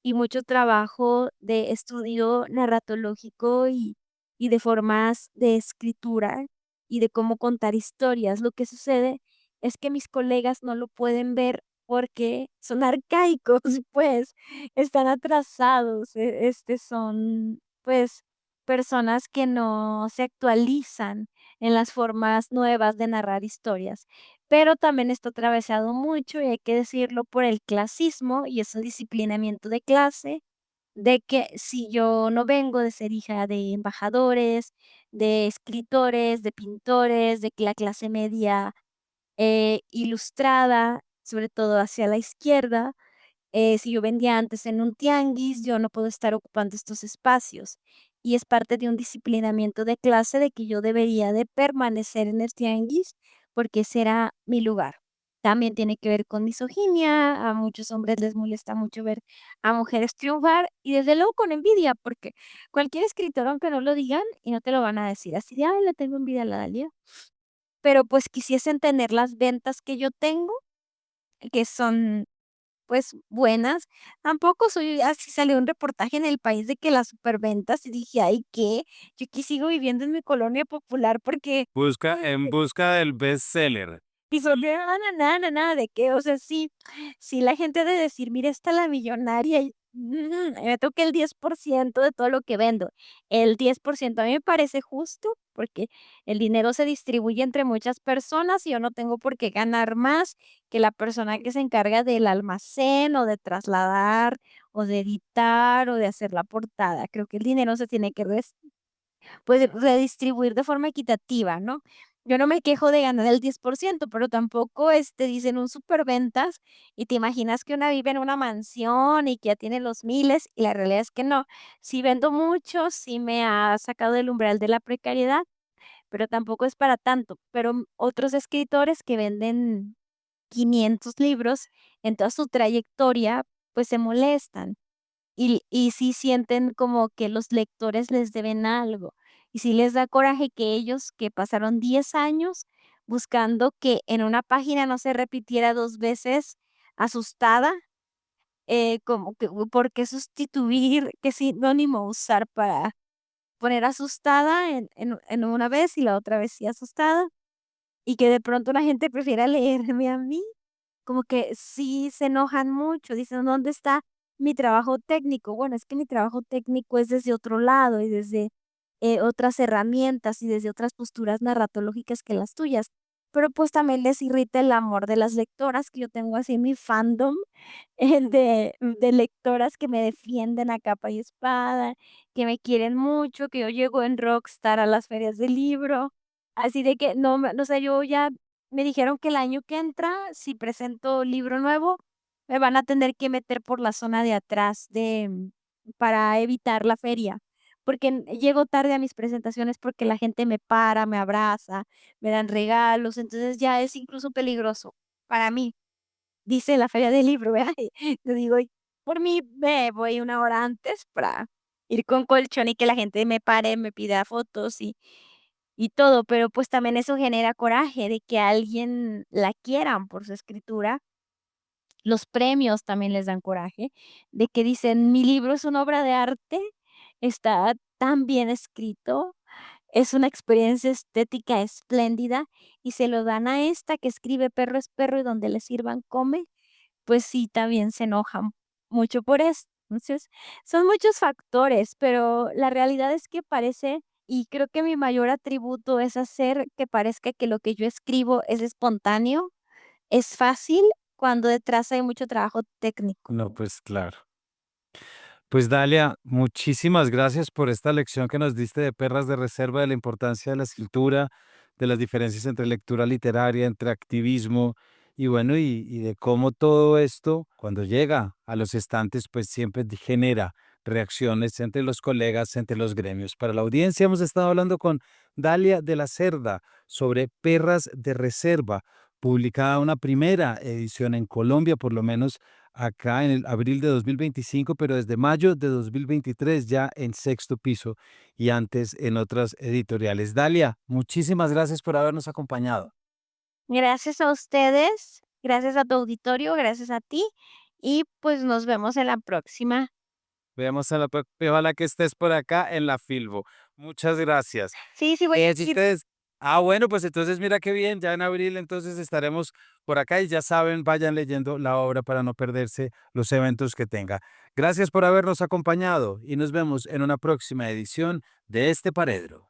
y mucho trabajo de estudio narratológico y de formas de escritura y de cómo contar historias. Lo que sucede es que mis colegas no lo pueden ver porque son arcaicos, pues, están atrasados, son, pues, personas que no se actualizan en las formas nuevas de narrar historias. Pero también está atravesado mucho, y hay que decirlo, por el clasismo y ese disciplinamiento de clase, de que si yo no vengo de ser hija de embajadores, de escritores, de pintores, de la clase media ilustrada, sobre todo hacia la izquierda. Si yo vendía antes en un tianguis, yo no puedo estar ocupando estos espacios. Y es parte de un disciplinamiento de clase de que yo debería de permanecer en el tianguis porque ese era mi lugar. También tiene que ver con misoginia, a muchos hombres les molesta mucho ver a mujeres triunfar y desde luego con envidia, porque cualquier escritor, aunque no lo digan, y no te lo van a decir así de, ay, le tengo envidia a la Dalia, pero, pues, quisiesen tener las ventas que yo tengo, que son, pues, buenas. Tampoco soy así, salió un reportaje en El País de que las superventas, y dije: "Ay, ¿qué?". Yo aquí sigo viviendo en mi colonia popular porque Busca en busca del bestseller. y son de nada, ¿de qué? O sea, sí la gente ha de decir: "Mira, esta la millonaria", y me toca el 10% de todo lo que vendo. El 10% a mí me parece justo, porque el dinero se distribuye entre muchas personas, y yo no tengo por qué ganar más que la persona que se encarga del almacén, o de trasladar, o de editar, o de hacer la portada. Creo que el dinero se tiene que pues, redistribuir de forma equitativa, ¿no? Yo no me quejo de ganar el 10%, pero tampoco, dicen un superventas, y te imaginas que una vive en una mansión y que ya tiene los miles, y la realidad es que no. Sí vendo mucho, sí me ha sacado del umbral de la precariedad, pero tampoco es para tanto. Pero, otros escritores que venden 500 libros en toda su trayectoria, pues, se molestan. Y sí sienten como que los lectores les deben algo, y sí les da coraje que ellos, que pasaron 10 años buscando que en una página no se repitiera 2 veces asustada, como que por qué sustituir, qué sinónimo usar para poner asustada en una vez y la otra vez sí asustada, y que de pronto la gente prefiera leerme a mí. Como que sí se enojan mucho, dicen: "¿Dónde está mi trabajo técnico?". Bueno, es que mi trabajo técnico es desde otro lado y desde, otras herramientas y desde otras posturas narratológicas que las tuyas. Pero, pues, también les irrita el amor de las lectoras, que yo tengo así mi fandom, de lectoras que me defienden a capa y espada, que me quieren mucho, que yo llego en rockstar a las ferias del libro, así de que no sé, yo ya me dijeron que el año que entra, si presento libro nuevo, me van a tener que meter por la zona de atrás para evitar la feria, porque llego tarde a mis presentaciones porque la gente me para, me abraza, me dan regalos, entonces ya es incluso peligroso para mí, dice la feria del libro, ¿verdad? Yo digo, por mí me voy una hora antes para ir con colchón y que la gente me pare, me pida fotos y todo, pero, pues, también eso genera coraje de que a alguien la quieran por su escritura. Los premios también les dan coraje, de que dicen: "Mi libro es una obra de arte, está tan bien escrito, es una experiencia estética espléndida", y se lo dan a esta que escribe perro es perro y donde le sirvan come, pues sí, también se enojan mucho por eso. Entonces, son muchos factores, pero la realidad es que parece, y creo que mi mayor atributo es hacer que parezca que lo que yo escribo es espontáneo, es fácil, cuando detrás hay mucho trabajo técnico. No, pues claro. Pues Dalia, muchísimas gracias por esta lección que nos diste de Perras de Reserva, de la importancia de la escritura, de las diferencias entre lectura literaria, entre activismo y bueno, y de cómo todo esto, cuando llega a los estantes, pues siempre genera reacciones entre los colegas, entre los gremios. Para la audiencia hemos estado hablando con Dalia de la Cerda sobre Perras de Reserva, publicada una primera edición en Colombia, por lo menos acá en el abril de 2025, pero desde mayo de 2023 ya en Sexto Piso y antes en otras editoriales. Dalia, muchísimas gracias por habernos acompañado. Gracias a ustedes, gracias a tu auditorio, gracias a ti, y pues nos vemos en la próxima. Veamos a la ojalá que estés por acá en la Filbo. Muchas gracias. Sí, sí voy Si a ir. ustedes bueno, pues entonces mira qué bien, ya en abril entonces estaremos por acá y ya saben, vayan leyendo la obra para no perderse los eventos que tenga. Gracias por habernos acompañado y nos vemos en una próxima edición de este Paredro.